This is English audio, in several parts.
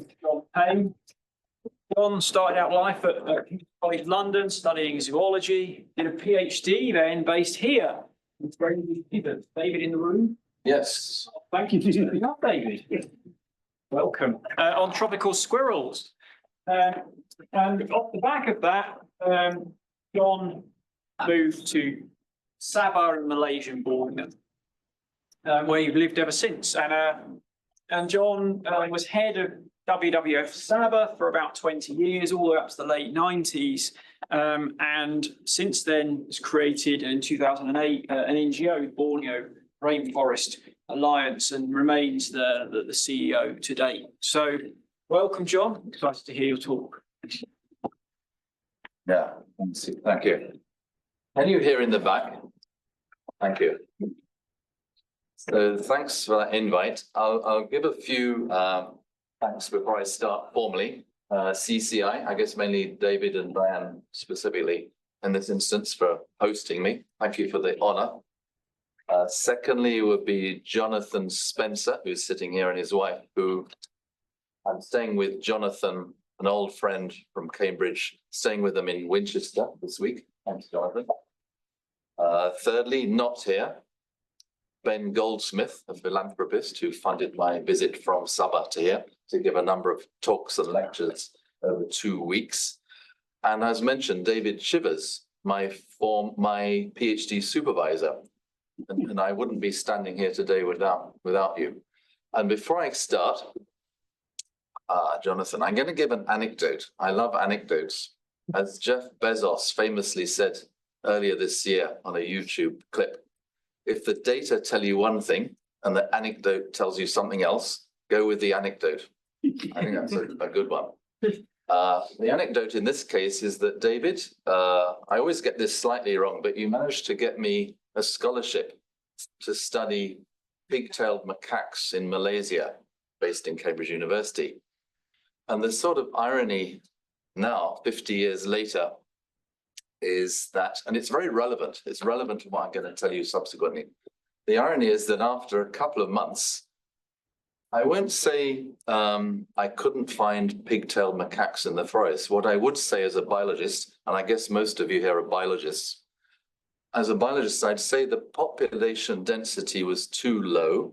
John Payne. John started out life at King's College London, studying zoology, did a PhD then based here. David in the room? Yes. Thank you for doing up, David. Welcome. On tropical squirrels. And off the back of that, John moved to Sabah in Malaysian Borneo, where you've lived ever since. And John was head of WWF Sabah for about 20 years, all the way up to the late 90s. And since then has created in 2008 an NGO, Borneo Rainforest Alliance, and remains the CEO today. So welcome, John. Excited to hear your talk. Yeah, thank you. Can you hear in the back? Thank you. So thanks for that invite. I'll give a few thanks before I start formally. CCI, I guess mainly David and Diane specifically in this instance for hosting me. Thank you for the honor. Secondly would be Jonathan Spencer, who's sitting here, and his wife, who I'm staying with Jonathan, an old friend from Cambridge, staying with them in Winchester this week. Thanks, Jonathan. Thirdly, not here, Ben Goldsmith, a philanthropist who funded my visit from Sabah to here to give a number of talks and lectures over 2 weeks. And as mentioned, David Shivers, my PhD supervisor. And I wouldn't be standing here today without you. And before I start, Jonathan, I'm going to give an anecdote. I love anecdotes. As Jeff Bezos famously said earlier this year on a YouTube clip, if the data tell you one thing and the anecdote tells you something else, go with the anecdote. I think that's a good one. The anecdote in this case is that, David, I always get this slightly wrong, but you managed to get me a scholarship to study pig-tailed macaques in Malaysia, based in Cambridge University. And the sort of irony now, 50 years later, is that, and it's very relevant, it's relevant to what I'm going to tell you subsequently. The irony is that after a couple of months, I won't say I couldn't find pig-tailed macaques in the forest. What I would say as a biologist, and I guess most of you here are biologists, as a biologist, I'd say the population density was too low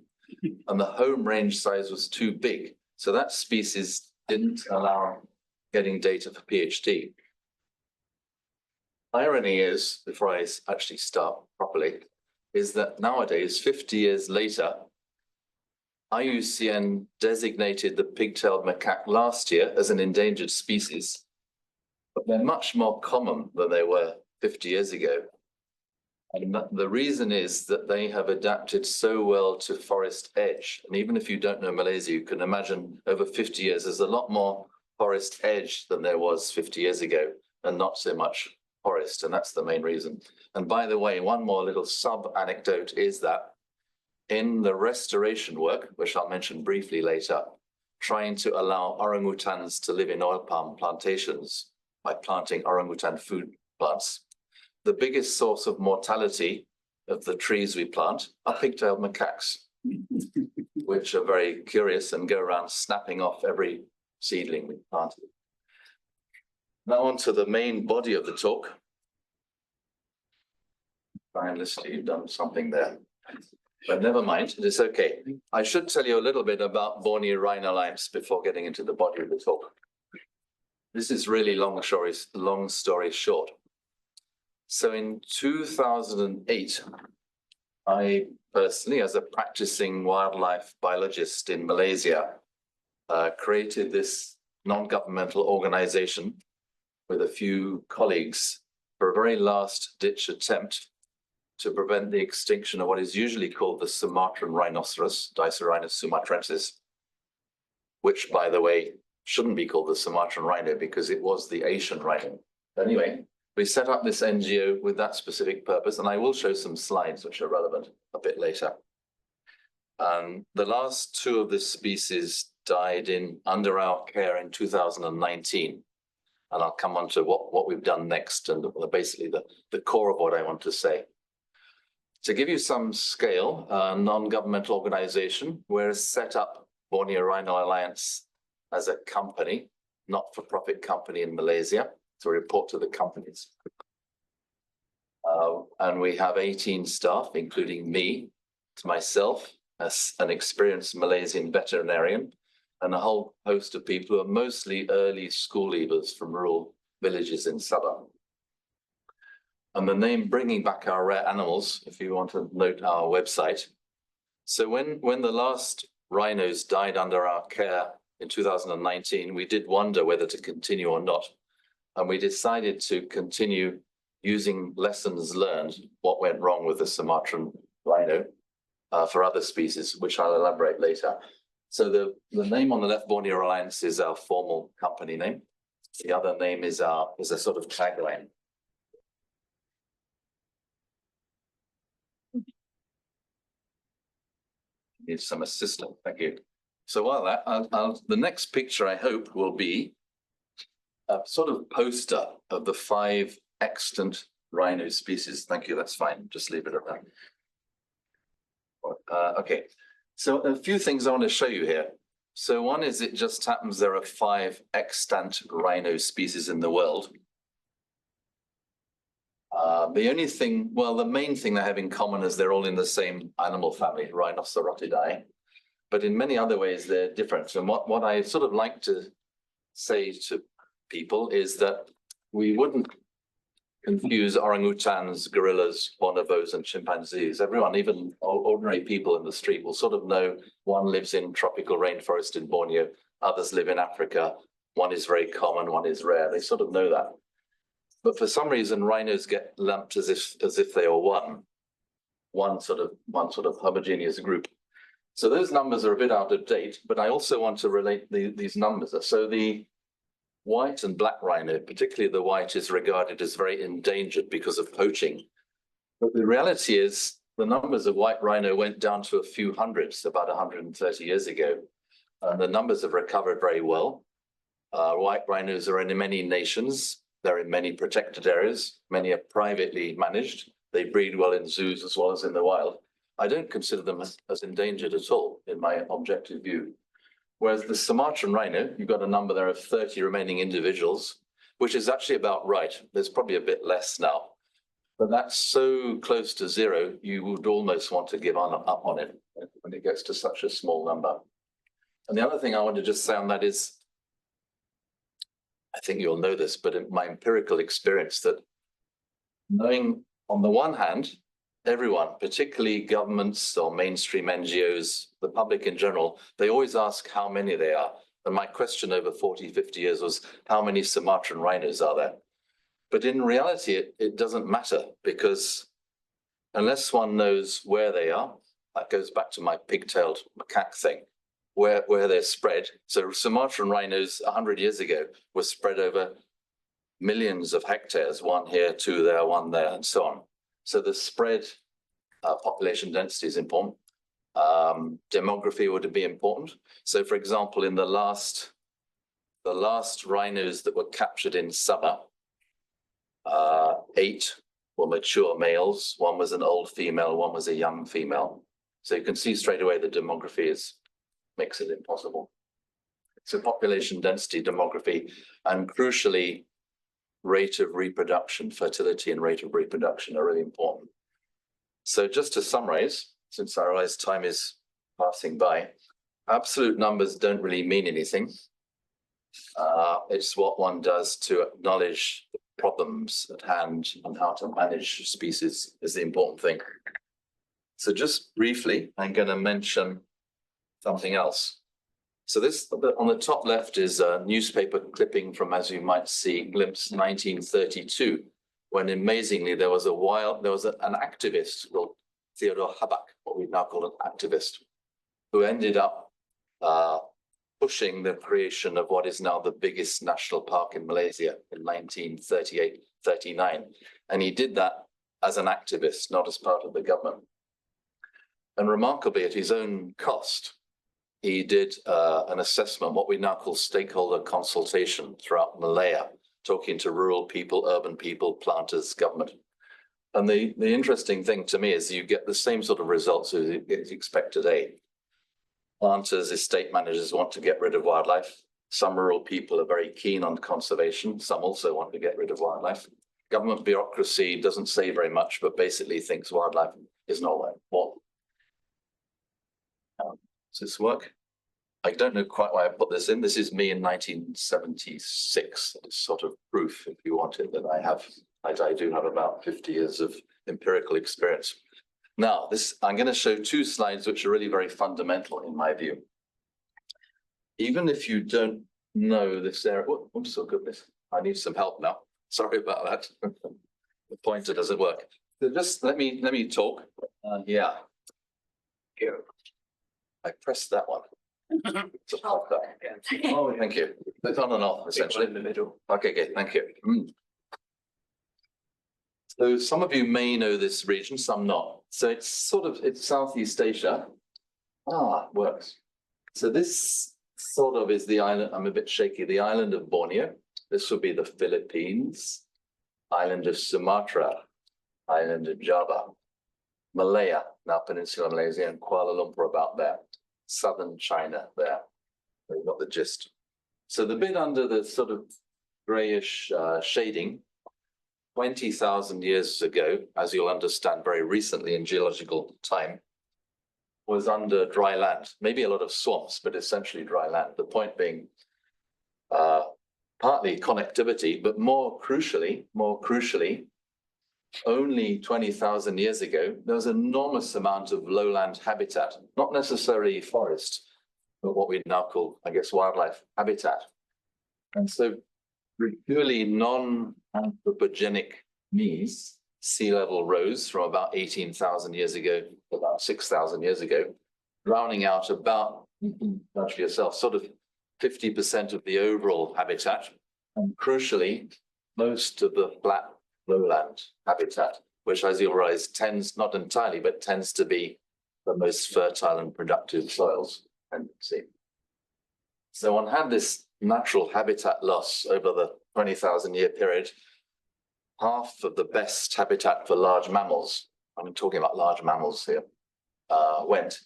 and the home range size was too big. So that species didn't allow getting data for PhD. Irony is, before I actually start properly, is that nowadays, 50 years later, IUCN designated the pig-tailed macaque last year as an endangered species, but they're much more common than they were 50 years ago. And the reason is that they have adapted so well to forest edge. And even if you don't know Malaysia, you can imagine over 50 years, there's a lot more forest edge than there was 50 years ago, and not so much forest. And that's the main reason. And by the way, one more little sub-anecdote is that in the restoration work, which I'll mention briefly later, trying to allow orangutans to live in oil palm plantations by planting orangutan food plants, the biggest source of mortality of the trees we plant are pig-tailed macaques, which are very curious and go around snapping off every seedling we planted. Now on to the main body of the talk. Finally, you've done something there, but never mind, it's okay. I should tell you a little bit about Borneo Rhino Alliance before getting into the body of the talk. This is really long story short. So in 2008, I personally, as a practicing wildlife biologist in Malaysia, created this non-governmental organization with a few colleagues for a very last-ditch attempt to prevent the extinction of what is usually called the Sumatran rhinoceros, Dicerrhinus sumatrensis, which, by the way, shouldn't be called the Sumatran rhino because it was the Asian rhino. Anyway, we set up this NGO with that specific purpose, and I will show some slides which are relevant a bit later. The last two of this species died under our care in 2019, and I'll come on to what we've done next and basically the core of what I want to say. To give you some scale, a non-governmental organization, we're set up Borneo Rhino Alliance as a company, not-for-profit company in Malaysia, to report to the companies. And we have 18 staff, including me, to myself, as an experienced Malaysian veterinarian, and a whole host of people who are mostly early school leavers from rural villages in Sabah. And the name Bringing Back Our Rare Animals, if you want to note our website. So when the last rhinos died under our care in 2019, we did wonder whether to continue or not. And we decided to continue using lessons learned, what went wrong with the Sumatran rhino for other species, which I'll elaborate later. So the name on the left, Borneo Alliance, is our formal company name. The other name is a sort of tagline. Need some assistance, thank you. So while that, the next picture I hope will be a sort of poster of the 5 extant rhino species. Thank you, that's fine, just leave it at that. Okay, so a few things I want to show you here. So one is, it just happens there are 5 extant rhino species in the world. The only thing, well, the main thing they have in common is they're all in the same animal family, Rhinocerotidae. But in many other ways, they're different. And what I sort of like to say to people is that we wouldn't confuse orangutans, gorillas, bonobos, and chimpanzees. Everyone, even ordinary people in the street, will sort of know one lives in tropical rainforest in Borneo, others live in Africa, one is very common, one is rare. They sort of know that. But for some reason, rhinos get lumped as if they are one sort of homogeneous group. So those numbers are a bit out of date, but I also want to relate these numbers. So the white and black rhino, particularly the white, is regarded as very endangered because of poaching. But the reality is the numbers of white rhino went down to a few hundreds about 130 years ago. And the numbers have recovered very well. White rhinos are in many nations. They're in many protected areas. Many are privately managed. They breed well in zoos as well as in the wild. I don't consider them as endangered at all in my objective view. Whereas the Sumatran rhino, you've got a number there of 30 remaining individuals, which is actually about right. There's probably a bit less now. But that's so close to 0, you would almost want to give up on it when it gets to such a small number. And the other thing I want to just say on that is, I think you'll know this, but in my empirical experience, that knowing on the one hand, everyone, particularly governments or mainstream NGOs, the public in general, they always ask how many they are. And my question over 40, 50 years was, how many Sumatran rhinos are there? But in reality, it doesn't matter, because unless one knows where they are, that goes back to my pigtailed macaque thing, where they're spread. So Sumatran rhinos 100 years ago were spread over millions of hectares, 1 here, 2 there, 1 there, and so on. So the spread population density is important. Demography would be important. So for example, in the last rhinos that were captured in Sabah, 8 were mature males, 1 was an old female, 1 was a young female. So you can see straight away the demography makes it impossible. So population density, demography, and crucially, rate of reproduction, fertility and rate of reproduction are really important. So just to summarize, since I realize time is passing by, absolute numbers don't really mean anything. It's what one does to acknowledge the problems at hand and how to manage species is the important thing. So just briefly, I'm going to mention something else. So this, on the top left, is a newspaper clipping from, as you might see, glimpse 1932, when amazingly there was an activist called Theodore Habak, what we now call an activist, who ended up pushing the creation of what is now the biggest national park in Malaysia in 1938-39. And he did that as an activist, not as part of the government. And remarkably, at his own cost, he did an assessment, what we now call stakeholder consultation throughout Malaya, talking to rural people, urban people, planters, government. And the interesting thing to me is you get the same sort of results as you expect today. Planters, estate managers want to get rid of wildlife. Some rural people are very keen on conservation. Some also want to get rid of wildlife. Government bureaucracy doesn't say very much, but basically thinks wildlife is not important. Does this work? I don't know quite why I put this in. This is me in 1976. It's sort of proof, if you want it, that I do have about 50 years of empirical experience. Now, I'm going to show two slides which are really very fundamental in my view. Even if you don't know this area, oops, oh goodness, I need some help now. Sorry about that. The pointer doesn't work. So just let me talk. Yeah. Here. I pressed that one. Oh, thank you. It's on and off, essentially. In the middle. Okay, thank you. So some of you may know this region, some not. So it's Southeast Asia. Works. So this sort of is the island, I'm a bit shaky, the island of Borneo. This would be the Philippines, island of Sumatra, island of Java, Malaya, now Peninsula Malaysia, and Kuala Lumpur about there. Southern China there. We've got the gist. So the bit under the sort of grayish shading, 20,000 years ago, as you'll understand very recently in geological time, was under dry land, maybe a lot of swamps, but essentially dry land. The point being partly connectivity, but more crucially, only 20,000 years ago, there was an enormous amount of lowland habitat, not necessarily forest, but what we now call, I guess, wildlife habitat. And so purely non-anthropogenic means, sea level rose from about 18,000 years ago to about 6,000 years ago, drowning out about, judge for yourself, sort of 50% of the overall habitat, and crucially, most of the flat lowland habitat, which, as you'll realize, tends, not entirely, but tends to be the most fertile and productive soils. And see, so one had this natural habitat loss over the 20,000 year period. Half of the best habitat for large mammals, I'm talking about large mammals here, went.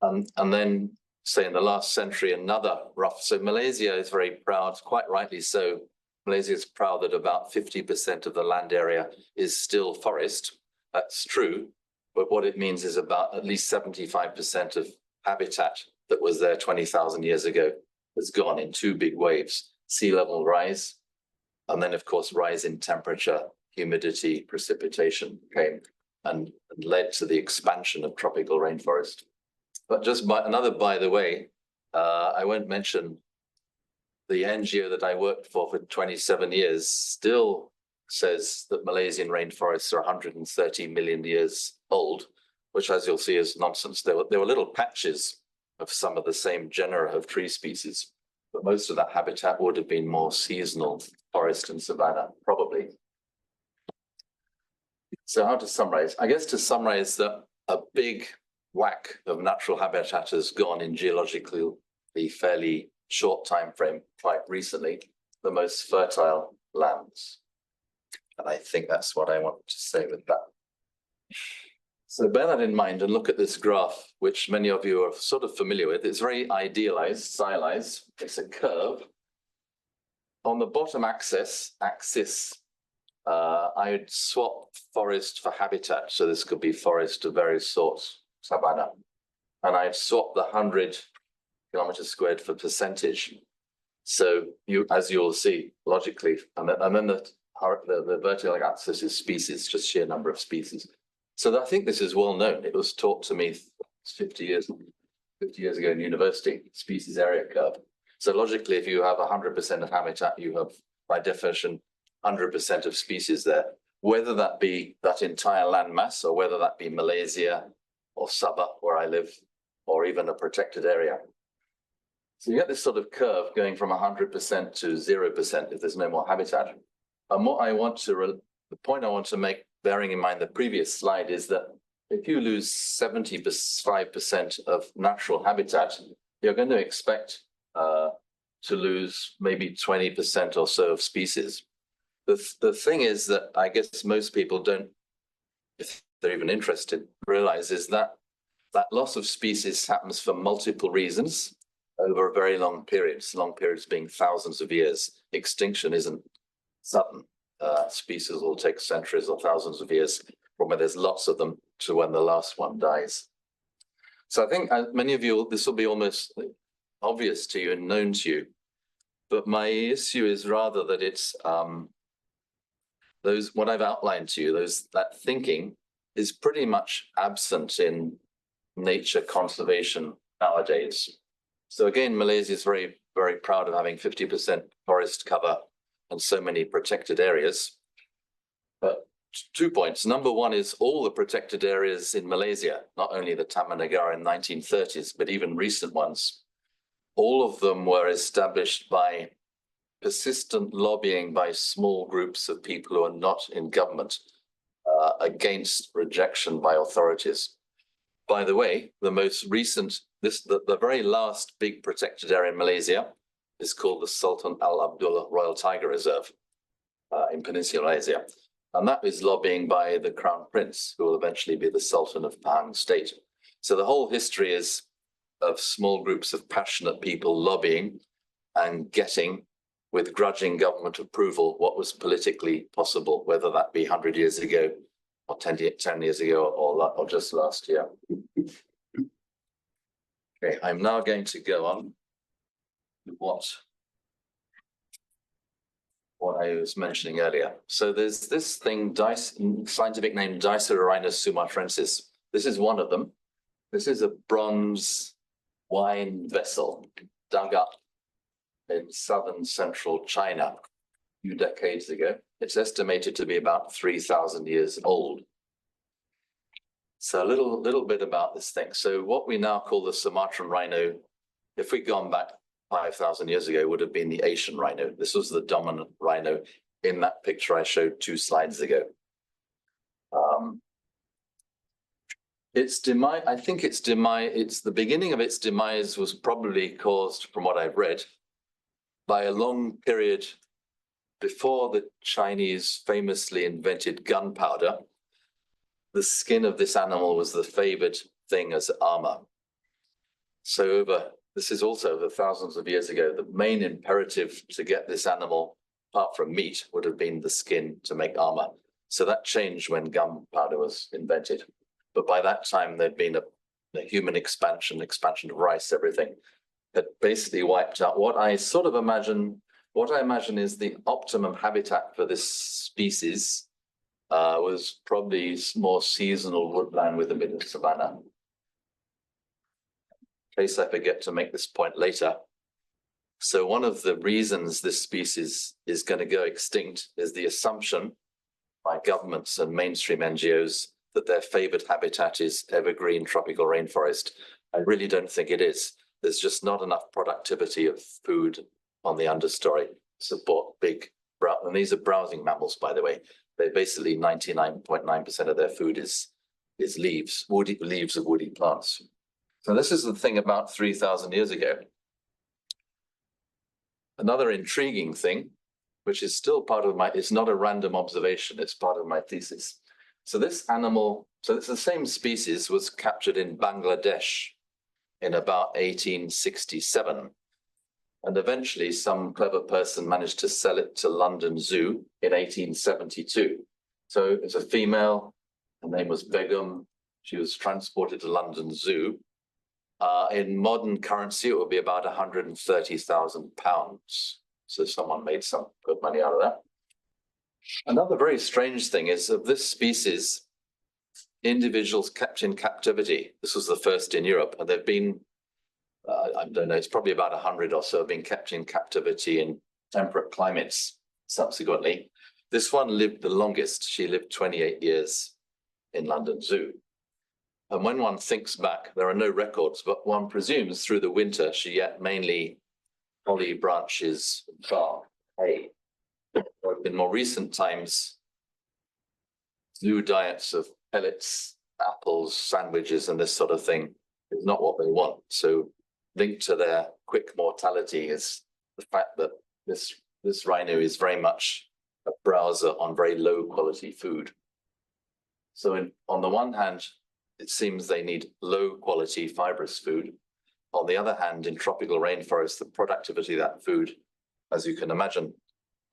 And then, say in the last century, another rough. So Malaysia is very proud, quite rightly so. Malaysia is proud that about 50% of the land area is still forest. That's true, but what it means is about at least 75% of habitat that was there 20,000 years ago has gone in two big waves: sea level rise, and then of course rise in temperature, humidity, precipitation came and led to the expansion of tropical rainforest. But just by the way, I won't mention the NGO that I worked for 27 years still says that Malaysian rainforests are 130 million years old, which, as you'll see, is nonsense. There were little patches of some of the same genera of tree species, but most of that habitat would have been more seasonal forest and savanna, probably. So how to summarize? I guess to summarize that a big whack of natural habitat has gone in geologically fairly short time frame, quite recently, the most fertile lands. And I think that's what I want to say with that. So bear that in mind and look at this graph, which many of you are sort of familiar with. It's very idealized, stylized. It's a curve. On the bottom axis, I'd swap forest for habitat. So this could be forest of various sorts, savanna. And I'd swap the 100 kilometers squared for percentage. So as you'll see logically, and then the vertical axis is species, just sheer number of species. So I think this is well known. It was taught to me 50 years ago in university, species area curve. So logically, if you have 100% of habitat, you have, by definition, 100% of species there, whether that be that entire land mass or whether that be Malaysia or Sabah, where I live, or even a protected area. So you get this sort of curve going from 100% to 0% if there's no more habitat. And the point I want to make, bearing in mind the previous slide, is that if you lose 75% of natural habitat, you're going to expect to lose maybe 20% or so of species. The thing is that I guess most people don't, if they're even interested, realize is that that loss of species happens for multiple reasons. over a very long period, long periods being thousands of years. Extinction isn't sudden. Species will take centuries or thousands of years from when there's lots of them to when the last one dies. So I think many of you, this will be almost obvious to you and known to you, but my issue is rather that it's what I've outlined to you, that thinking is pretty much absent in nature conservation nowadays. So again, Malaysia is very, very proud of having 50% forest cover and so many protected areas. But 2 points. Number one is all the protected areas in Malaysia, not only the Taman Negara in 1930s, but even recent ones, all of them were established by persistent lobbying by small groups of people who are not in government against rejection by authorities. By the way, the most recent, the very last big protected area in Malaysia is called the Sultan Al Abdullah Royal Tiger Reserve in Peninsular Malaysia. And that is lobbying by the Crown Prince, who will eventually be the Sultan of Pahang State. So the whole history is of small groups of passionate people lobbying and getting, with grudging government approval, what was politically possible, whether that be 100 years ago or 10 years ago or just last year. Okay, I'm now going to go on to what I was mentioning earlier. So there's this thing, scientific name Dicerorhinus sumatrensis. This is one of them. This is a bronze wine vessel dug up in southern central China a few decades ago. It's estimated to be about 3,000 years old. So a little bit about this thing. So what we now call the Sumatran rhino, if we'd gone back 5,000 years ago, would have been the Asian rhino. This was the dominant rhino in that picture I showed 2 slides ago. Its demise, I think the beginning of its demise was probably caused, from what I've read, by a long period before the Chinese famously invented gunpowder. The skin of this animal was the favored thing as armor. So this is also over thousands of years ago. The main imperative to get this animal, apart from meat, would have been the skin to make armor. So that changed when gunpowder was invented. But by that time, there'd been a human expansion of rice, everything that basically wiped out what I imagine is the optimum habitat for this species was probably more seasonal woodland with a bit of savanna. In case I forget to make this point later. So one of the reasons this species is going to go extinct is the assumption by governments and mainstream NGOs that their favored habitat is evergreen tropical rainforest. I really don't think it is. There's just not enough productivity of food on the understory to support big, and these are browsing mammals, by the way. They basically 99.9% of their food is leaves, leaves of woody plants. So this is the thing about 3,000 years ago. Another intriguing thing, which is still part of it's not a random observation, it's part of my thesis. So this animal, so it's the same species, was captured in Bangladesh in about 1867. And eventually some clever person managed to sell it to London Zoo in 1872. So it's a female, her name was Begum. She was transported to London Zoo. In modern currency, it would be about £130,000. So someone made some good money out of that. Another very strange thing is of this species, individuals kept in captivity. This was the first in Europe, and they've been, I don't know, it's probably about 100 or so have been kept in captivity in temperate climates subsequently. This one lived the longest. She lived 28 years in London Zoo. And when one thinks back, there are no records, but one presumes through the winter she ate mainly holly branches, bark, hay. In more recent times, zoo diets of pellets, apples, sandwiches, and this sort of thing is not what they want. So linked to their quick mortality is the fact that this rhino is very much a browser on very low quality food. So on the one hand, it seems they need low quality fibrous food. On the other hand, in tropical rainforests, the productivity of that food, as you can imagine,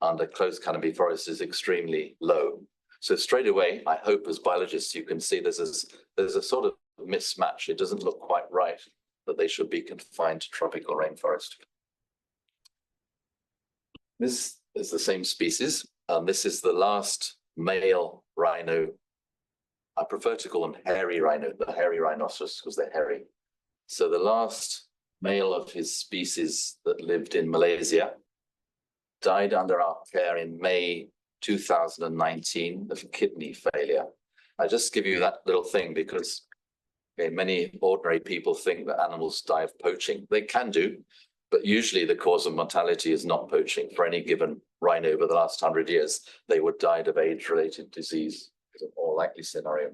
under closed canopy forests is extremely low. So straight away, I hope as biologists, you can see there's a sort of mismatch. It doesn't look quite right that they should be confined to tropical rainforest. This is the same species. This is the last male rhino. I prefer to call them hairy rhino, the hairy rhinoceros, because they're hairy. So the last male of his species that lived in Malaysia died under our care in May 2019 of kidney failure. I just give you that little thing because many ordinary people think that animals die of poaching. They can do, but usually the cause of mortality is not poaching. For any given rhino over the last 100 years, they would die of age-related disease. It's a more likely scenario.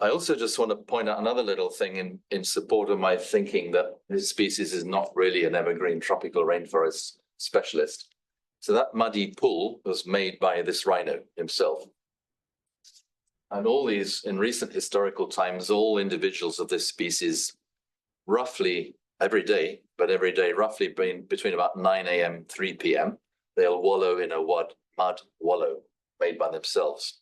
I also just want to point out another little thing in support of my thinking that this species is not really an evergreen tropical rainforest specialist. So that muddy pool was made by this rhino himself. And all these, in recent historical times, all individuals of this species, roughly every day, roughly between about 9 a.m., 3 p.m., they'll wallow in a mud wallow made by themselves.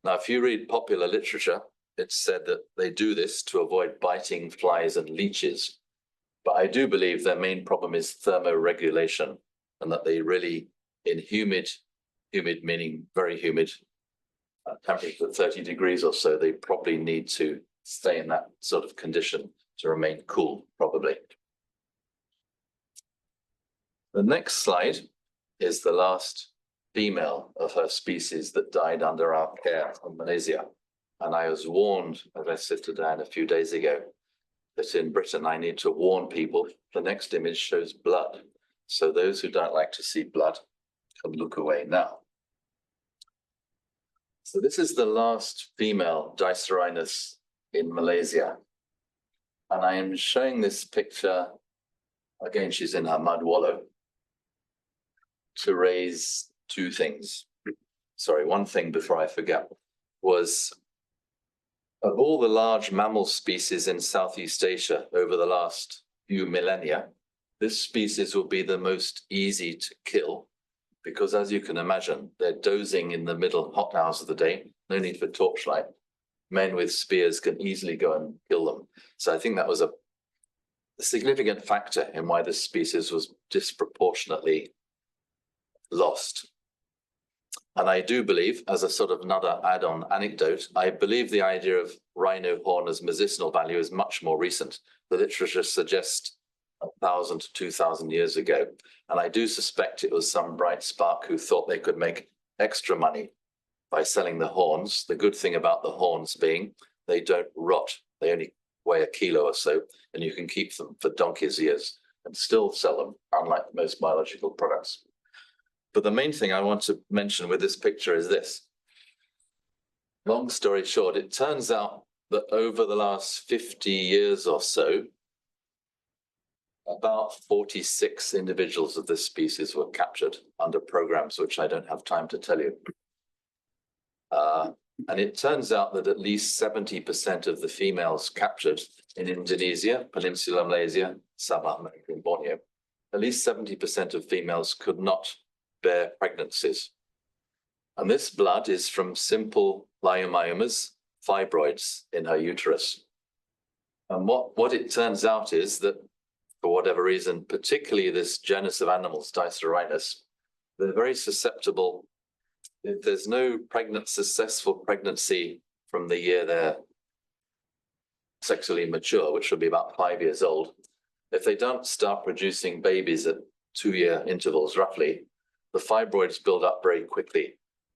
Now, if you read popular literature, it's said that they do this to avoid biting flies and leeches. But I do believe their main problem is thermoregulation, and that they really, in humid meaning very humid, temperature at 30 degrees or so, they probably need to stay in that sort of condition to remain cool, probably. The next slide is the last female of her species that died under our care in Malaysia. And I was warned, as I said to Dan a few days ago, that in Britain I need to warn people. The next image shows blood. So those who don't like to see blood can look away now. So this is the last female Dicerynus in Malaysia. And I am showing this picture, again, she's in her mud wallow, to raise two things. Sorry, one thing before I forget was, of all the large mammal species in Southeast Asia over the last few millennia, this species will be the most easy to kill because, as you can imagine, they're dozing in the middle hot hours of the day, no need for torchlight. Men with spears can easily go and kill them. So I think that was a significant factor in why this species was disproportionately lost. And I do believe, as a sort of another add-on anecdote, I believe the idea of rhino horn as medicinal value is much more recent. The literature suggests 1,000 to 2,000 years ago. And I do suspect it was some bright spark who thought they could make extra money by selling the horns. The good thing about the horns being they don't rot. They only weigh a kilo or so, and you can keep them for donkey's years and still sell them, unlike most biological products. But the main thing I want to mention with this picture is this. Long story short, it turns out that over the last 50 years or so, about 46 individuals of this species were captured under programs, which I don't have time to tell you. And it turns out that at least 70% of the females captured in Indonesia, Peninsular Malaysia, Sabah, and Borneo, at least 70% of females could not bear pregnancies. And this blood is from simple leiomyomas, fibroids in her uterus. And what it turns out is that, for whatever reason, particularly this genus of animals, Dicerynus, they're very susceptible. If there's no successful pregnancy from the year they're sexually mature, which will be about 5 years old, if they don't start producing babies at 2-year intervals roughly, the fibroids build up very quickly.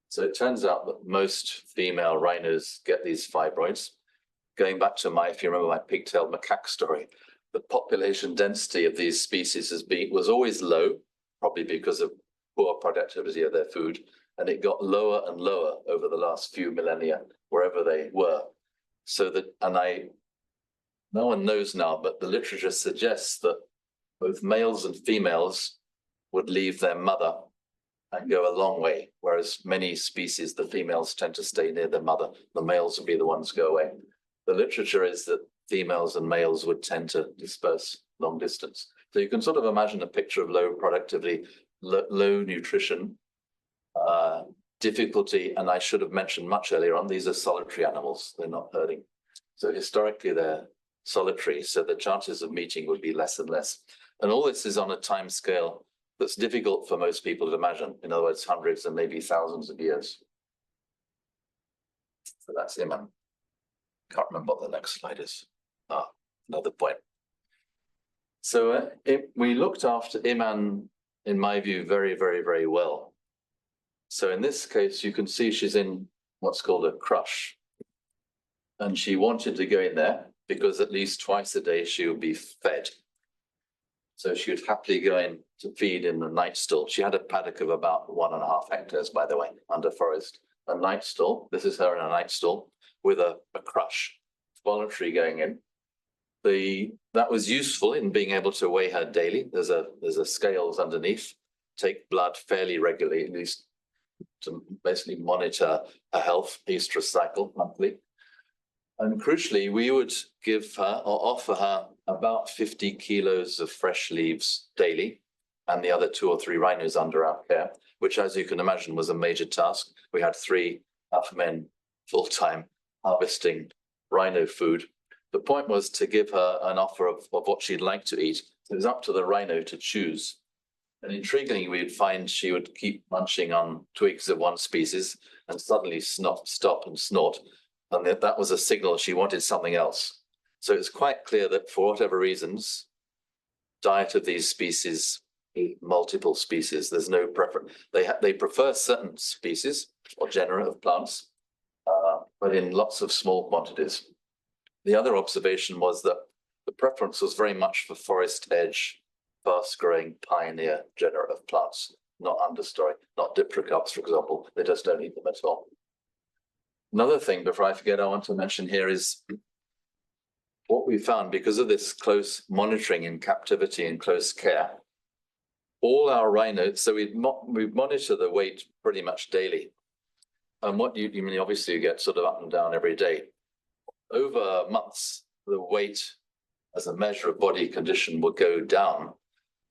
So it turns out that most female rhinos get these fibroids. Going back to if you remember my pigtailed macaque story, the population density of these species was always low, probably because of poor productivity of their food, and it got lower and lower over the last few millennia, wherever they were. So that, no one knows now, but the literature suggests that both males and females would leave their mother and go a long way, whereas many species, the females tend to stay near their mother, the males will be the ones go away. The literature is that females and males would tend to disperse long distance. So you can sort of imagine a picture of low productivity, low nutrition, difficulty, and I should have mentioned much earlier on, these are solitary animals, they're not herding. So historically they're solitary, so the chances of meeting would be less and less. And all this is on a time scale that's difficult for most people to imagine. In other words, hundreds and maybe thousands of years. So that's Iman. Can't remember what the next slide is. Another point. So we looked after Iman, in my view, very, very, very well. So in this case, you can see she's in what's called a crush. And she wanted to go in there because at least twice a day she would be fed. So she would happily go in to feed in the night stall. She had a paddock of about 1.5 hectares, by the way, under forest. A night stall, this is her in a night stall, with a crush, voluntary going in. That was useful in being able to weigh her daily. There's a scales underneath, take blood fairly regularly, at least to basically monitor her health, estrus cycle monthly. And crucially, we would give her or offer her about 50 kilos of fresh leaves daily, and the other 2 or 3 rhinos under our care, which, as you can imagine, was a major task. We had 3 alpha men full-time harvesting rhino food. The point was to give her an offer of what she'd like to eat. It was up to the rhino to choose. And intriguingly, we'd find she would keep munching on twigs of one species and suddenly stop and snort. And that was a signal she wanted something else. So it's quite clear that for whatever reasons, diet of these species, multiple species, there's no preference. They prefer certain species or genera of plants, but in lots of small quantities. The other observation was that the preference was very much for forest edge, fast-growing pioneer genera of plants, not understory, not dipracarps, for example. They just don't eat them at all. Another thing, before I forget, I want to mention here is what we found because of this close monitoring in captivity and close care. All our rhinos, so we monitor the weight pretty much daily. And what you mean, obviously you get sort of up and down every day. Over months, the weight as a measure of body condition will go down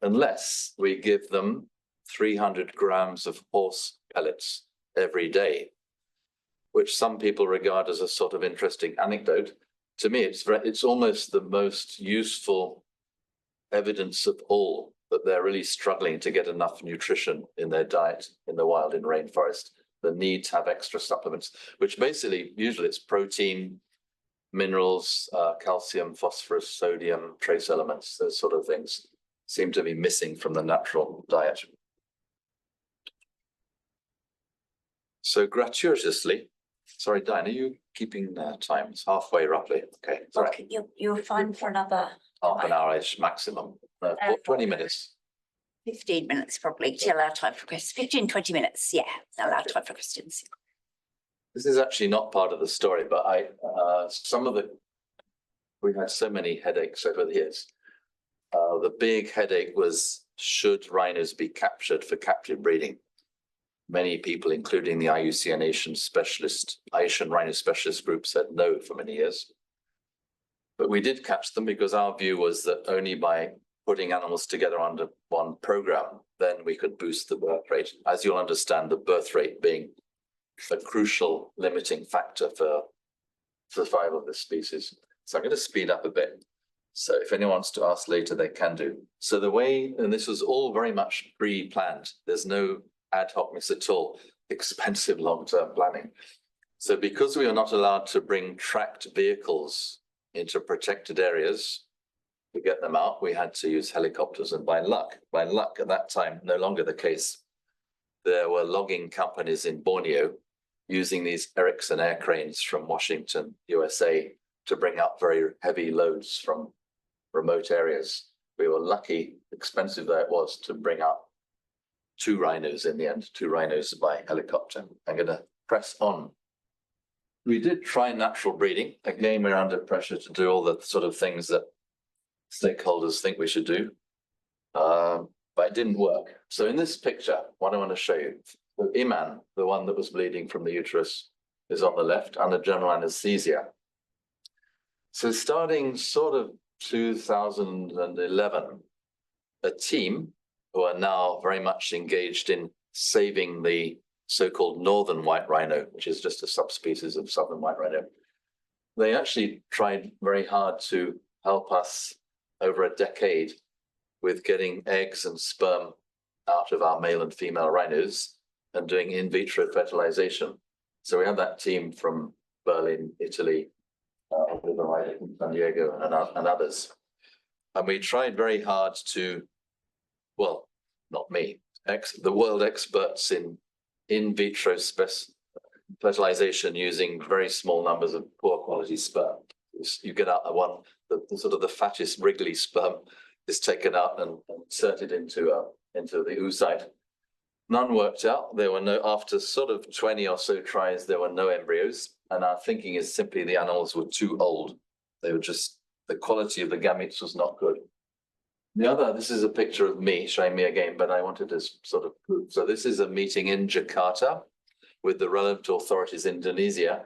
unless we give them 300 grams of horse pellets every day, which some people regard as a sort of interesting anecdote. To me, it's almost the most useful evidence of all that they're really struggling to get enough nutrition in their diet in the wild, in rainforest. The need to have extra supplements, which basically, usually it's protein, minerals, calcium, phosphorus, sodium, trace elements, those sort of things seem to be missing from the natural diet. So gratuitously, sorry, Diane, are you keeping time? It's halfway roughly. Okay, sorry. Okay, you're fine for another Half an hour-ish maximum, 20 minutes. 15 minutes probably to allow time for questions. 15, 20 minutes, yeah, allow time for questions. This is actually not part of the story, but we've had so many headaches over the years. The big headache was, should rhinos be captured for captive breeding? Many people, including the IUCN Asian Rhino Specialist Group, said no for many years. But we did catch them because our view was that only by putting animals together under one program, then we could boost the birth rate. As you'll understand, the birth rate being a crucial limiting factor for survival of this species. So I'm going to speed up a bit. So if anyone wants to ask later, they can do. So the way, and this was all very much pre-planned. There's no ad hocness at all, expensive long-term planning. So because we are not allowed to bring tracked vehicles into protected areas to get them out, we had to use helicopters. And by luck at that time, no longer the case, there were logging companies in Borneo using these Ericsson air cranes from Washington, USA, to bring up very heavy loads from remote areas. We were lucky, expensive though it was, to bring up 2 rhinos in the end, 2 rhinos by helicopter. I'm going to press on. We did try natural breeding. Again, we're under pressure to do all the sort of things that stakeholders think we should do, but it didn't work. So in this picture, what I want to show you, the Iman, the one that was bleeding from the uterus, is on the left under general anesthesia. So starting sort of 2011, a team who are now very much engaged in saving the so-called northern white rhino, which is just a subspecies of southern white rhino. They actually tried very hard to help us over a decade with getting eggs and sperm out of our male and female rhinos and doing in vitro fertilization. So we had that team from Berlin, Italy, from San Diego and others. And we tried very hard to, well, not me, the world experts in vitro fertilization using very small numbers of poor quality sperm. You get out the sort of the fattest wriggly sperm is taken out and inserted into the oocyte. None worked out. There were no, after sort of 20 or so tries, there were no embryos. And our thinking is simply the animals were too old. They were just, the quality of the gametes was not good. This is a picture of me, showing me again, but I wanted to sort of prove. So this is a meeting in Jakarta with the relevant authorities in Indonesia.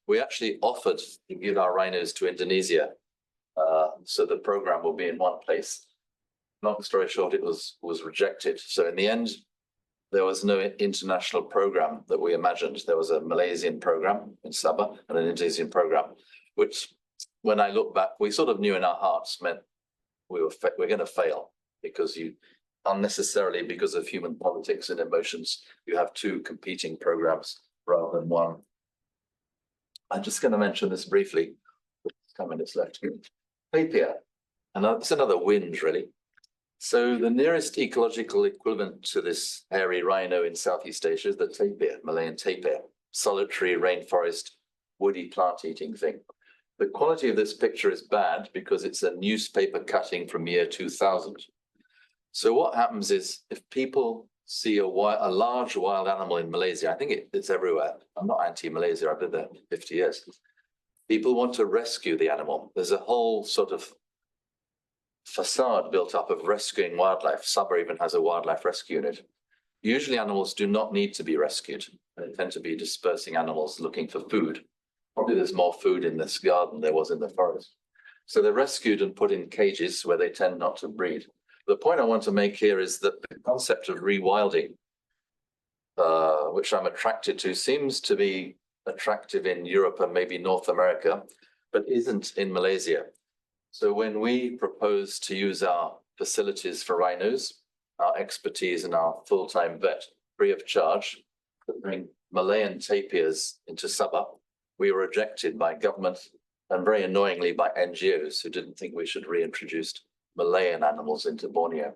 We actually offered to give our rhinos to Indonesia. So the program will be in one place. Long story short, it was rejected. So in the end, there was no international program that we imagined. There was a Malaysian program in Sabah and an Indonesian program, which when I look back, we sort of knew in our hearts meant we're going to fail because unnecessarily because of human politics and emotions, you have two competing programs rather than one. I'm just going to mention this briefly. 10 minutes left. Tapir, and it's another whinge really. So the nearest ecological equivalent to this hairy rhino in Southeast Asia is the tapir, Malayan tapir, solitary rainforest, woody plant-eating thing. The quality of this picture is bad because it's a newspaper cutting from year 2000. So what happens is if people see a large wild animal in Malaysia, I think it's everywhere. I'm not anti-Malaysia, I've been there 50 years. People want to rescue the animal. There's a whole sort of facade built up of rescuing wildlife. Sabah even has a wildlife rescue unit. Usually animals do not need to be rescued. They tend to be dispersing animals looking for food. Probably there's more food in this garden than there was in the forest. So they're rescued and put in cages where they tend not to breed. The point I want to make here is that the concept of rewilding, which I'm attracted to, seems to be attractive in Europe and maybe North America, but isn't in Malaysia. So when we propose to use our facilities for rhinos, our expertise and our full-time vet free of charge to bring Malayan tapirs into Sabah, we were rejected by government and very annoyingly by NGOs who didn't think we should reintroduce Malayan animals into Borneo.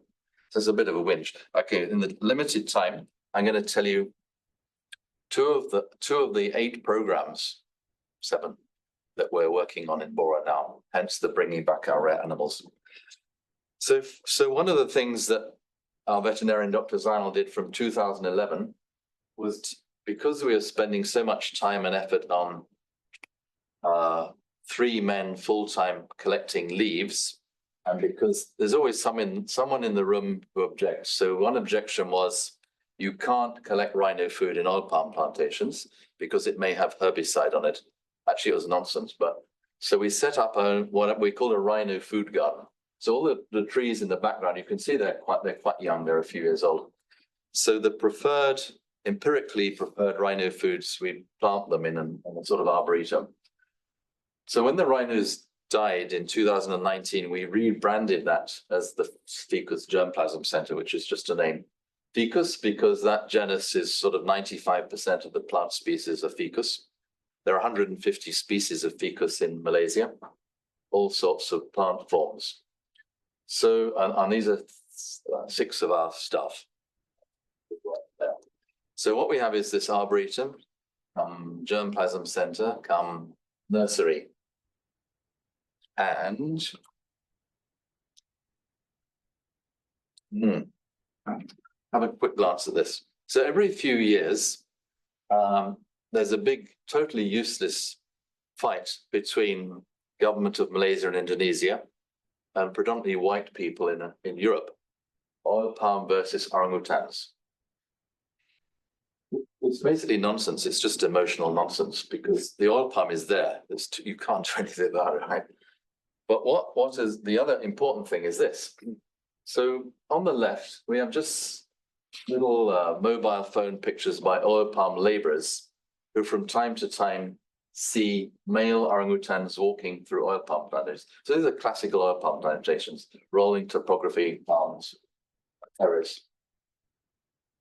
So it's a bit of a whinge. Okay, in the limited time, I'm going to tell you two of the 8 programs, 7, that we're working on in BORA now, hence the bringing back our rare animals. So one of the things that our veterinarian Dr. Zainal did from 2011 was because we were spending so much time and effort on 3 men full-time collecting leaves, and because there's always someone in the room who objects. So one objection was you can't collect rhino food in oil palm plantations because it may have herbicide on it. Actually, it was nonsense, but so we set up what we call a rhino food garden. So all the trees in the background, you can see they're quite young, they're a few years old. So the empirically preferred rhino foods, we plant them in a sort of arboretum. So when the rhinos died in 2019, we rebranded that as the Ficus Germplasm Center, which is just a name. Ficus, because that genus is sort of 95% of the plant species of Ficus. There are 150 species of Ficus in Malaysia, all sorts of plant forms. So, and these are 6 of our stuff. So what we have is this arboretum, germplasm center, nursery. And have a quick glance at this. So every few years, there's a big, totally useless fight between government of Malaysia and Indonesia and predominantly white people in Europe, oil palm versus orangutans. It's basically nonsense. It's just emotional nonsense because the oil palm is there. You can't do anything about it, right? But what is the other important thing is this. So on the left, we have just little mobile phone pictures by oil palm laborers who from time to time see male orangutans walking through oil palm plantations. So these are classical oil palm plantations, rolling topography palms, terrace.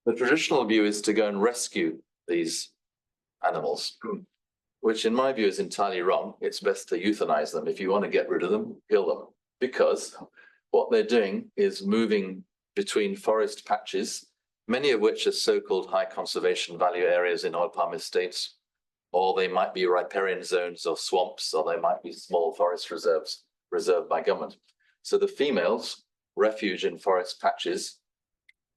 The traditional view is to go and rescue these animals, which in my view is entirely wrong. It's best to euthanize them. If you want to get rid of them, kill them, because what they're doing is moving between forest patches, many of which are so-called high conservation value areas in oil palm estates, or they might be riparian zones or swamps, or they might be small forest reserves reserved by government. So the females refuge in forest patches.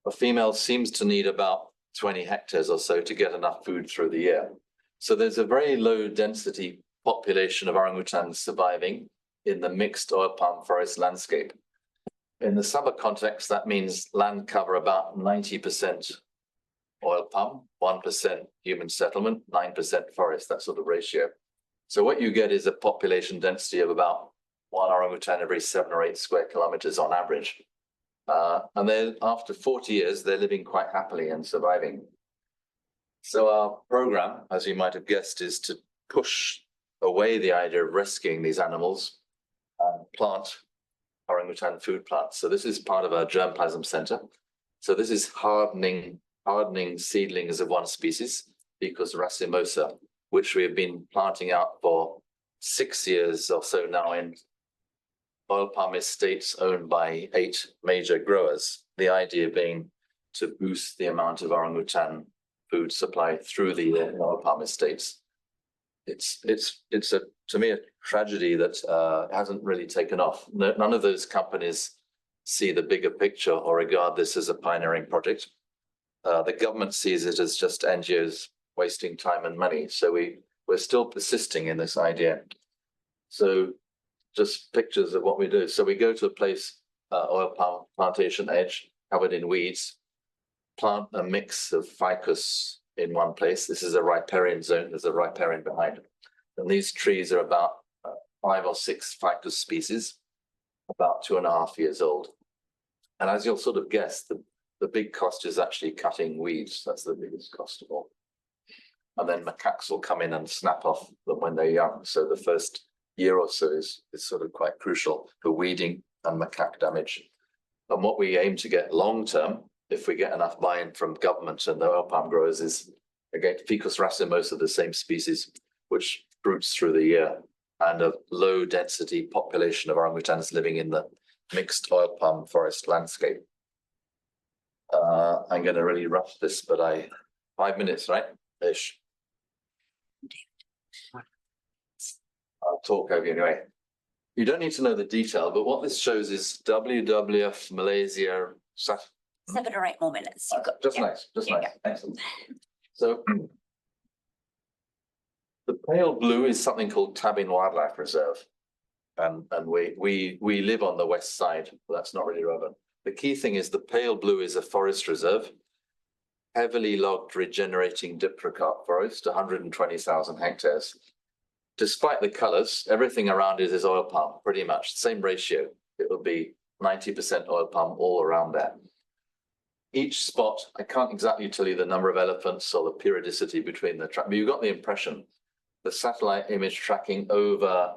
A female seems to need about 20 hectares or so to get enough food through the year. So there's a very low density population of orangutans surviving in the mixed oil palm forest landscape. In the Sabah context, that means land cover about 90% oil palm, 1% human settlement, 9% forest, that sort of ratio. So what you get is a population density of about one orangutan every 7 or 8 square kilometers on average. And then after 40 years, they're living quite happily and surviving. So our program, as you might have guessed, is to push away the idea of rescuing these animals and plant orangutan food plants. So this is part of our germplasm center. So this is hardening seedlings of one species, Ficus racemosa, which we have been planting out for 6 years or so now in oil palm estates owned by 8 major growers. The idea being to boost the amount of orangutan food supply through the oil palm estates. It's to me a tragedy that hasn't really taken off. None of those companies see the bigger picture or regard this as a pioneering project. The government sees it as just NGOs wasting time and money. So we're still persisting in this idea. So just pictures of what we do. So we go to a place, oil palm plantation edge, covered in weeds, plant a mix of ficus in one place. This is a riparian zone. There's a riparian behind it. And these trees are about 5 or 6 ficus species, about 2.5 years old. And as you'll sort of guess, the big cost is actually cutting weeds. That's the biggest cost of all. And then macaques will come in and snap off them when they're young. So the first year or so is sort of quite crucial for weeding and macaque damage. And what we aim to get long term, if we get enough buy-in from government and the oil palm growers, is again Ficus racemosa, the same species, which fruits through the year, and a low density population of orangutans living in the mixed oil palm forest landscape. I'm going to really rush this, but 5 minutes, right? Ish. I'll talk over you anyway. You don't need to know the detail, but what this shows is WWF Malaysia. 7 or 8 more minutes. Just nice, just nice. Excellent. So the pale blue is something called Tabin Wildlife Reserve. And we live on the west side, but that's not really relevant. The key thing is the pale blue is a forest reserve, heavily logged regenerating dipracarp forest, 120,000 hectares. Despite the colors, everything around it is oil palm, pretty much same ratio. It will be 90% oil palm all around there. Each spot, I can't exactly tell you the number of elephants or the periodicity between the track, but you got the impression. The satellite image tracking over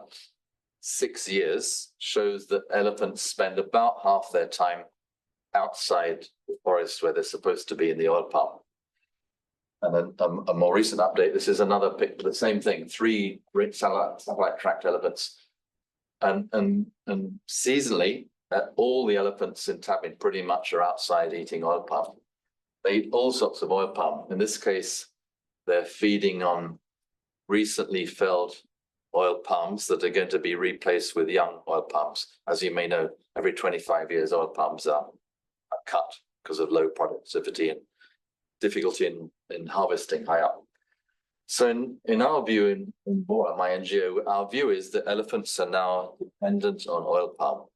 6 years shows that elephants spend about half their time outside the forest where they're supposed to be in the oil palm. And then a more recent update, this is another picture, the same thing, 3 satellite tracked elephants. And seasonally, all the elephants in Tabin pretty much are outside eating oil palm. They eat all sorts of oil palm. In this case, they're feeding on recently felled oil palms that are going to be replaced with young oil palms. As you may know, every 25 years, oil palms are cut because of low productivity and difficulty in harvesting high up. So in our view, in BORA, my NGO, our view is that elephants are now dependent on oil palm.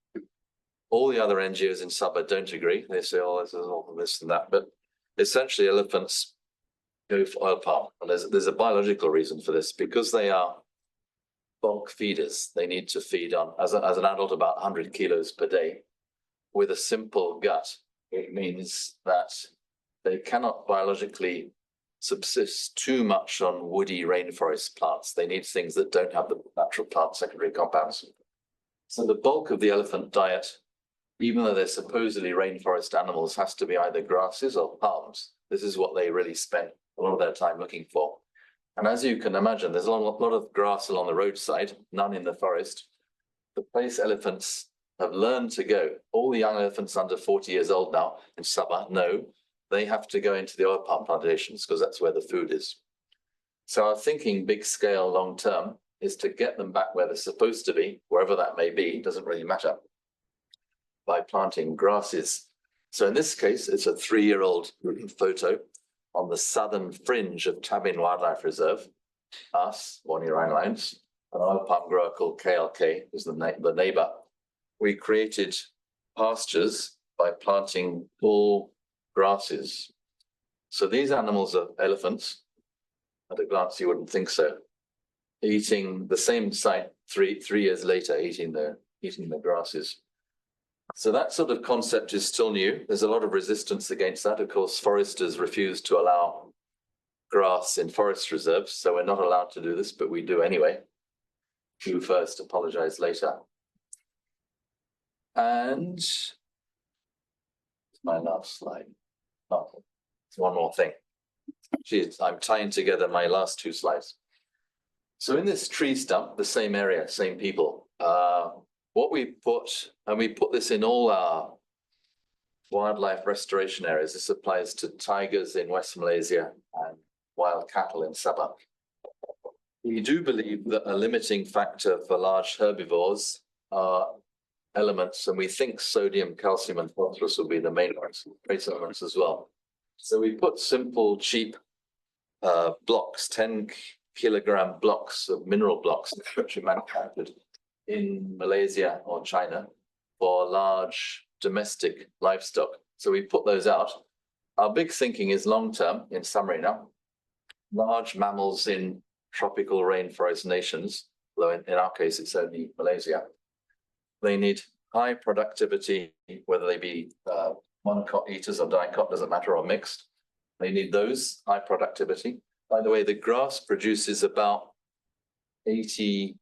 All the other NGOs in Sabah don't agree. They say, oh, this is all this and that. But essentially, elephants go for oil palm. And there's a biological reason for this, because they are bulk feeders. They need to feed on, as an adult, about 100 kilos per day. With a simple gut, it means that they cannot biologically subsist too much on woody rainforest plants. They need things that don't have the natural plant secondary compounds. So the bulk of the elephant diet, even though they're supposedly rainforest animals, has to be either grasses or palms. This is what they really spend a lot of their time looking for. And as you can imagine, there's a lot of grass along the roadside, none in the forest. The place elephants have learned to go, all the young elephants under 40 years old now in Sabah know they have to go into the oil palm plantations because that's where the food is. So our thinking big scale long term is to get them back where they're supposed to be, wherever that may be, doesn't really matter, by planting grasses. So in this case, it's a 3-year-old photo on the southern fringe of Tabin Wildlife Reserve, us, Borneo Rhino Alliance, an oil palm grower called KLK is the neighbor. We created pastures by planting tall grasses. So these animals are elephants. At a glance, you wouldn't think so. Eating the same site three years later, eating the grasses. So that sort of concept is still new. There's a lot of resistance against that. Of course, foresters refuse to allow grass in forest reserves, so we're not allowed to do this, but we do anyway. Do first, apologize later. And my last slide. Oh, one more thing. Geez, I'm tying together my last 2 slides. So in this tree stump, the same area, same people, what we put, and we put this in all our wildlife restoration areas. This applies to tigers in West Malaysia and wild cattle in Sabah. We do believe that a limiting factor for large herbivores are elements, and we think sodium, calcium, and phosphorus will be the main ones, trace elements as well. So we put simple, cheap blocks, 10-kilogram blocks of mineral blocks, which are manufactured in Malaysia or China for large domestic livestock. So we put those out. Our big thinking is long-term, in summary now, large mammals in tropical rainforest nations, though in our case, it's only Malaysia. They need high productivity, whether they be monocot eaters or dicot, doesn't matter, or mixed. They need those high productivity. By the way, the grass produces about 80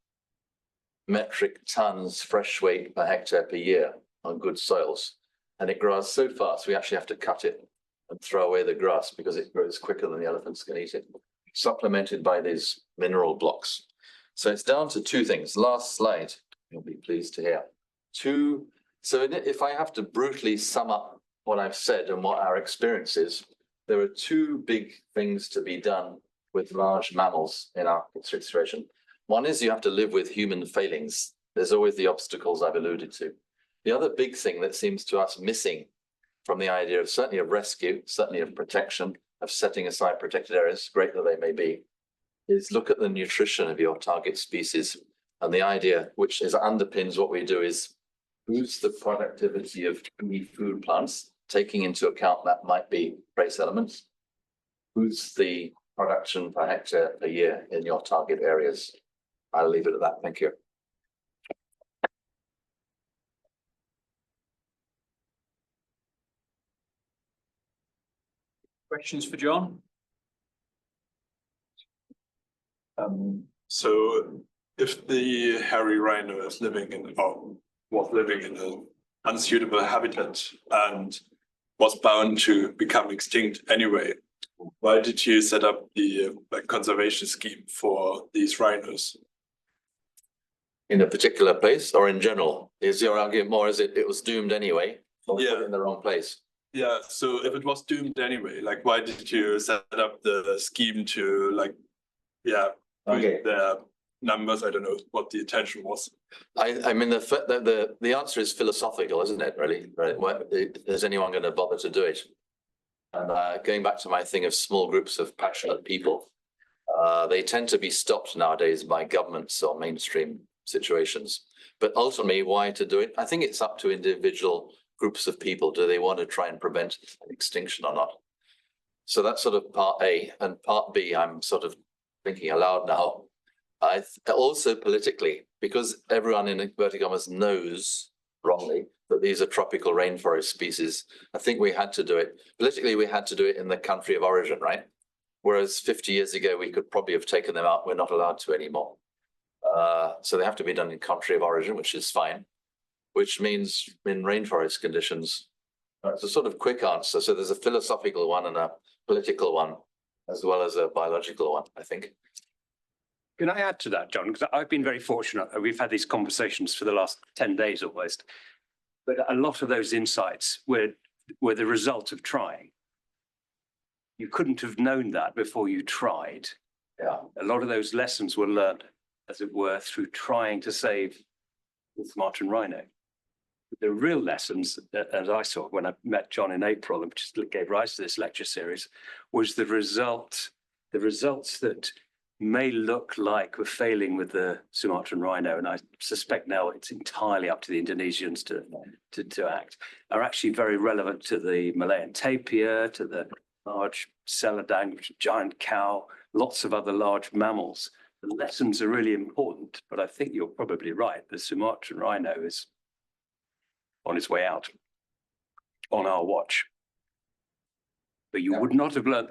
metric tons fresh weight per hectare per year on good soils. And it grows so fast, we actually have to cut it and throw away the grass because it grows quicker than the elephants can eat it, supplemented by these mineral blocks. So it's down to 2 things. Last slide, you'll be pleased to hear. So if I have to brutally sum up what I've said and what our experience is, there are 2 big things to be done with large mammals in our situation. One is you have to live with human failings. There's always the obstacles I've alluded to. The other big thing that seems to us missing from the idea of certainly of rescue, certainly of protection, of setting aside protected areas, great that they may be, is look at the nutrition of your target species. And the idea, which underpins what we do, is boost the productivity of key food plants, taking into account that might be trace elements, boost the production per hectare per year in your target areas. I'll leave it at that. Thank you. Questions for John? So if the hairy rhino is living in, or was living in an unsuitable habitat and was bound to become extinct anyway, why did you set up the conservation scheme for these rhinos? In a particular place or in general? Is your argument more as it was doomed anyway? Or Yeah. put it in the wrong place? Yeah, so if it was doomed anyway, like why did you set up the scheme to Okay. the numbers? I don't know what the intention was. I mean, the answer is philosophical, isn't it, really? Right? Is anyone going to bother to do it? And going back to my thing of small groups of passionate people, they tend to be stopped nowadays by governments or mainstream situations. But ultimately, why to do it? I think it's up to individual groups of people. Do they want to try and prevent extinction or not? So that's sort of part A. And part B, I'm sort of thinking aloud now. Also politically, because everyone in inverted commas knows wrongly that these are tropical rainforest species. I think we had to do it politically. We had to do it in the country of origin, right? Whereas 50 years ago, we could probably have taken them out. We're not allowed to anymore. So they have to be done in country of origin, which is fine, which means in rainforest conditions. It's a sort of quick answer. So there's a philosophical one and a political one, as well as a biological one, I think. Can I add to that, John? Because I've been very fortunate. We've had these conversations for the last 10 days almost. But a lot of those insights were the result of trying. You couldn't have known that before you tried. Yeah. A lot of those lessons were learned, as it were, through trying to save the Sumatran rhino. The real lessons, as I saw when I met John in April, and which gave rise to this lecture series, was the results that may look like we're failing with the Sumatran rhino, and I suspect now it's entirely up to the Indonesians to act, are actually very relevant to the Malayan tapir, to the large seladang, which is a giant cow, lots of other large mammals. The lessons are really important, but I think you're probably right. The Sumatran rhino is on its way out on our watch. But you would not have learned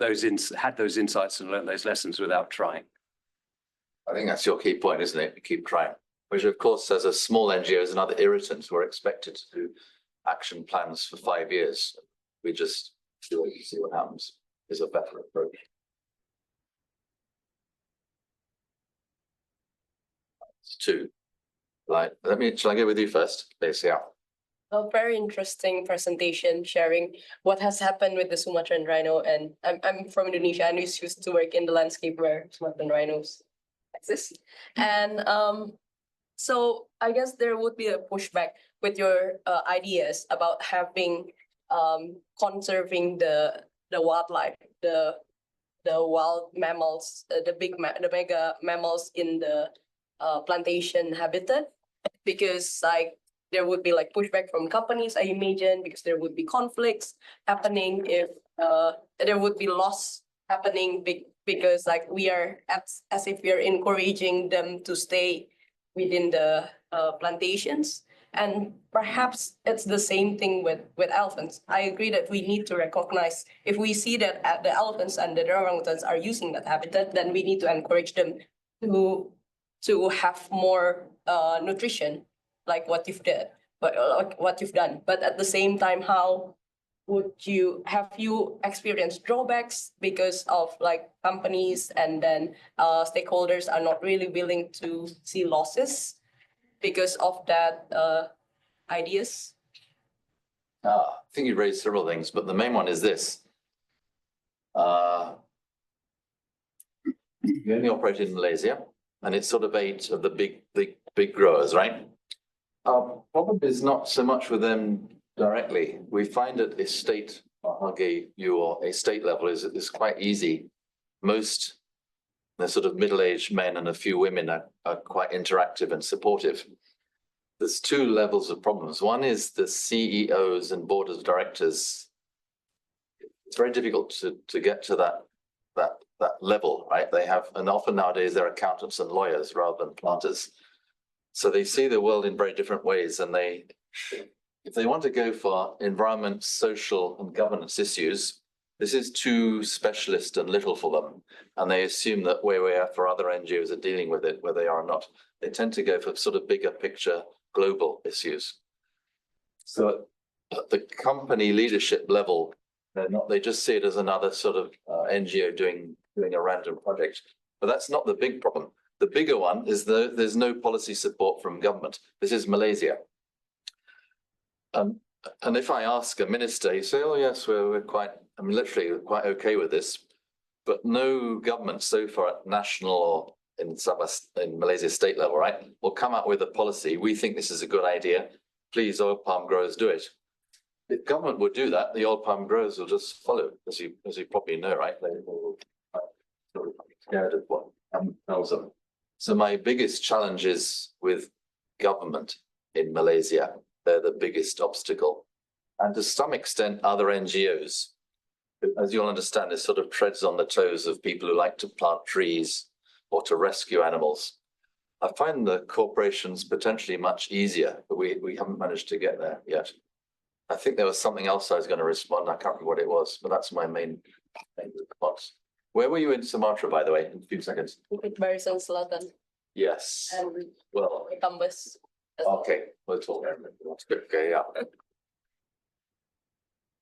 had those insights and learned those lessons without trying. I think that's your key point, isn't it? You keep trying, which of course, as a small NGOs and other irritants, we're expected to do action plans for 5 years. We just see what happens is a better approach. It's 2. Like, shall I go with you first, Lacey? Yeah. A very interesting presentation sharing what has happened with the Sumatran rhino. And I'm from Indonesia and we used to work in the landscape where Sumatran rhinos exist. And so I guess there would be a pushback with your ideas about having conserving the wildlife, the wild mammals, the mega mammals in the plantation habitat, because like there would be like pushback from companies, I imagine, because there would be conflicts happening if there would be loss happening because like we are as if we are encouraging them to stay within the plantations. And perhaps it's the same thing with elephants. I agree that we need to recognize if we see that the elephants and the orangutans are using that habitat, then we need to encourage them to have more nutrition, like what you've done. But at the same time, how would you experienced drawbacks because of like companies and then stakeholders are not really willing to see losses because of that ideas? I think you raised several things, but the main one is this. You only operate in Malaysia, and it's sort of 8 of the big growers, right? Our problem is not so much with them directly. We find at a state, I'll give you a state level is quite easy. Most the sort of middle-aged men and a few women are quite interactive and supportive. There's 2 levels of problems. One is the CEOs and board of directors. It's very difficult to get to that level, right? They have, and often nowadays they're accountants and lawyers rather than planters. So they see the world in very different ways, and if they want to go for environment, social, and governance issues, this is too specialist and little for them. And they assume that where for other NGOs are dealing with it, where they are not. They tend to go for sort of bigger picture, global issues. So at the company leadership level, they just see it as another sort of NGO doing a random project. But that's not the big problem. The bigger one is there's no policy support from government. This is Malaysia. And if I ask a minister, you say, oh yes, we're quite, I mean, literally quite okay with this, but no government so far at national or in Malaysia state level, right, will come out with a policy. We think this is a good idea. Please, oil palm growers, do it. If government would do that, the oil palm growers will just follow, as you probably know, right? They will be scared of what tells them. So my biggest challenge is with government in Malaysia. They're the biggest obstacle. And to some extent, other NGOs. As you'll understand, this sort of treads on the toes of people who like to plant trees or to rescue animals. I find the corporations potentially much easier, but we haven't managed to get there yet. I think there was something else I was going to respond. I can't remember what it was, but that's my main response. Where were you in Sumatra, by the way, in a few seconds? With Barisan Selatan Yes. and Well, Tambas. okay, we'll talk. Okay, yeah.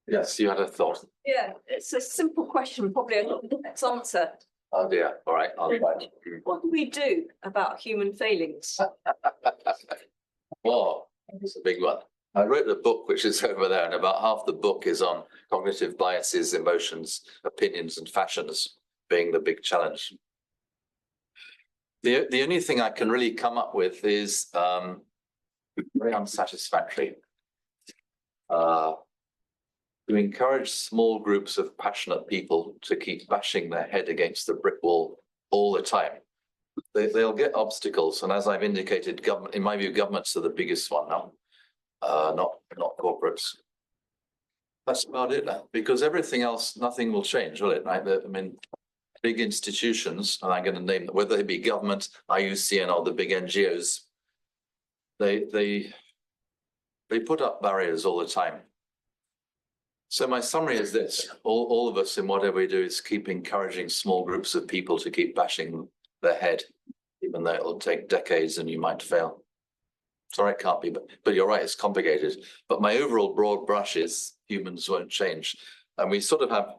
Yes, you had a thought. Yeah, it's a simple question, probably a complex answer. Oh dear, all right, I'll find it. What do we do about human failings? Well, it's a big one. I wrote a book which is over there, and about half the book is on cognitive biases, emotions, opinions, and fashions being the big challenge. The only thing I can really come up with is very unsatisfactory. To encourage small groups of passionate people to keep bashing their head against the brick wall all the time. They'll get obstacles, and as I've indicated, government, in my view, governments are the biggest one now, not corporates. That's about it, because everything else, nothing will change, will it? Right? I mean, big institutions, and I'm going to name them, whether they be government, IUCN, or the big NGOs, they put up barriers all the time. So my summary is this: all of us in whatever we do is keep encouraging small groups of people to keep bashing their head, even though it'll take decades and you might fail. Sorry, it can't be, but you're right, it's complicated. But my overall broad brush is humans won't change. And we sort of have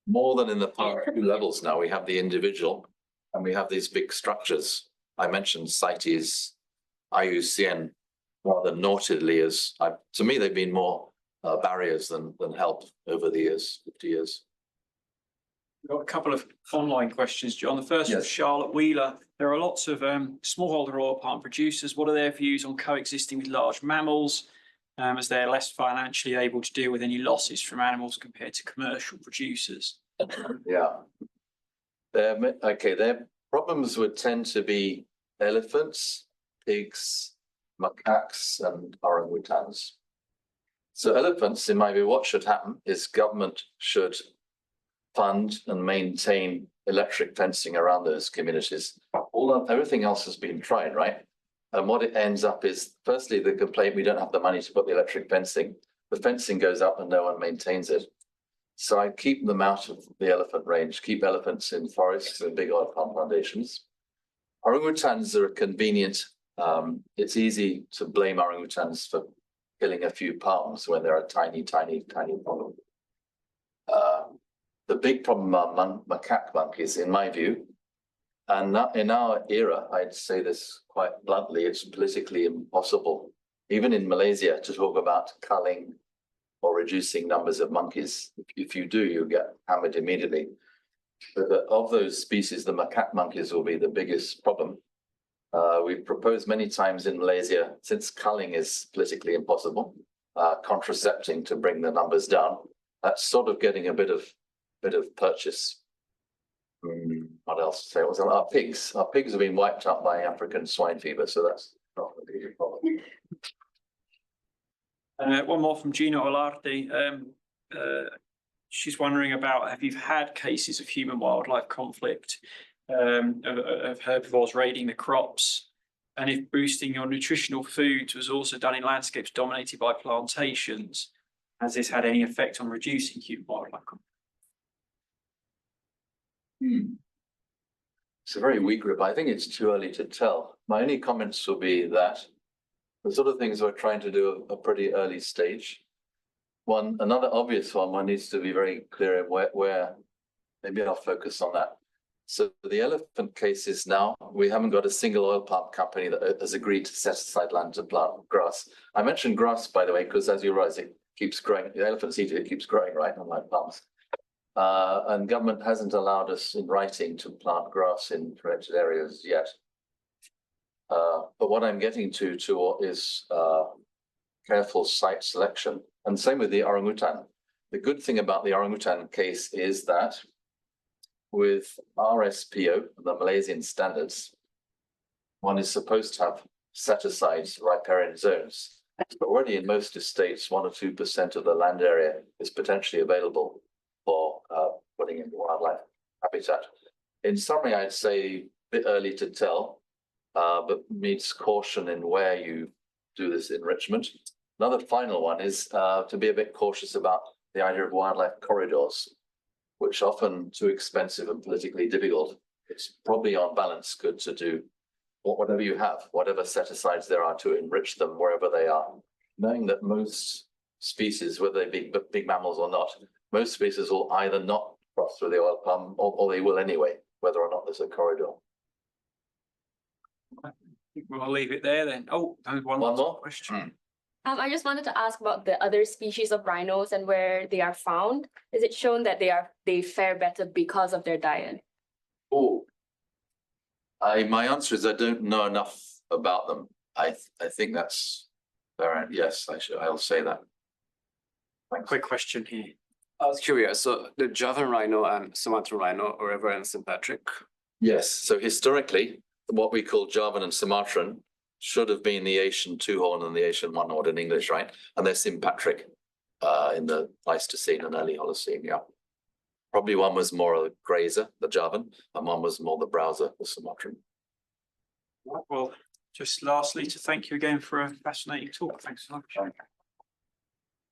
more than in the past 2 levels now. We have the individual and we have these big structures. I mentioned CITES, IUCN, rather naughtedly as, to me, they've been more barriers than help over the years, 50 years. Got a couple of online questions, John. The first from Yes. Charlotte Wheeler. There are lots of smallholder oil palm producers. What are their views on coexisting with large mammals, as they're less financially able to deal with any losses from animals compared to commercial producers? Yeah. Their problems would tend to be elephants, pigs, macaques, and orangutans. So elephants, in my view, what should happen is government should fund and maintain electric fencing around those communities. Everything else has been tried, right? And what it ends up is, firstly, the complaint, we don't have the money to put the electric fencing. The fencing goes up and no one maintains it. So I keep them out of the elephant range, keep elephants in forests and big oil palm plantations. Orangutans are convenient. It's easy to blame orangutans for killing a few palms when they're a tiny problem. The big problem are macaque monkeys, in my view. And in our era, I'd say this quite bluntly, it's politically impossible, even in Malaysia, to talk about culling or reducing numbers of monkeys. If you do, you get hammered immediately. But of those species, the macaque monkeys will be the biggest problem. We've proposed many times in Malaysia, since culling is politically impossible, contracepting to bring the numbers down. That's sort of getting a bit of purchase. What else to say? Our pigs. Our pigs have been wiped out by African swine fever, so that's not a big problem. One more from Gina Olarte. She's wondering about, have you had cases of human-wildlife conflict, of herbivores raiding the crops, and if boosting your nutritional foods was also done in landscapes dominated by plantations, has this had any effect on reducing human-wildlife conflict? It's a very weak group. I think it's too early to tell. My only comments will be that the sort of things we're trying to do are pretty early stage. Another obvious one needs to be very clear where maybe I'll focus on that. So the elephant cases now, we haven't got a single oil palm company that has agreed to set aside land to plant grass. I mentioned grass, by the way, because as you realize, it keeps growing. The elephants eat it, it keeps growing, right, unlike palms. And government hasn't allowed us in writing to plant grass in protected areas yet. But what I'm getting to is careful site selection, and same with the orangutan. The good thing about the orangutan case is that with RSPO, the Malaysian standards, one is supposed to have set aside riparian zones. But already in most estates, 1 or 2% of the land area is potentially available for putting in wildlife habitat. In summary, I'd say a bit early to tell. but needs caution in where you do this enrichment. Another final one is to be a bit cautious about the idea of wildlife corridors, which are often too expensive and politically difficult. It's probably on balance good to do whatever you have, whatever set-asides there are to enrich them wherever they are, knowing that most species, whether they be big mammals or not, most species will either not cross through the oil palm or they will anyway, whether or not there's a corridor. We'll leave it there then. Oh, there's one One more more? question. I just wanted to ask about the other species of rhinos and where they are found. Is it shown that they fare better because of their diet? Oh, my answer is I don't know enough about them. I think that's fair. Yes, I'll say that. Thanks. Quick question here. I was curious, so the Javan rhino and Sumatran rhino are ever sympatric? Yes, so historically, what we call Javan and Sumatran should have been the Asian two-horn and the Asian one-horn in English, right? And they're sympatric in the Pleistocene and early Holocene, yeah. Probably one was more a grazer, the Javan, and one was more the browser, the Sumatran. Well, just lastly, to thank you again for a fascinating talk. Thanks so much.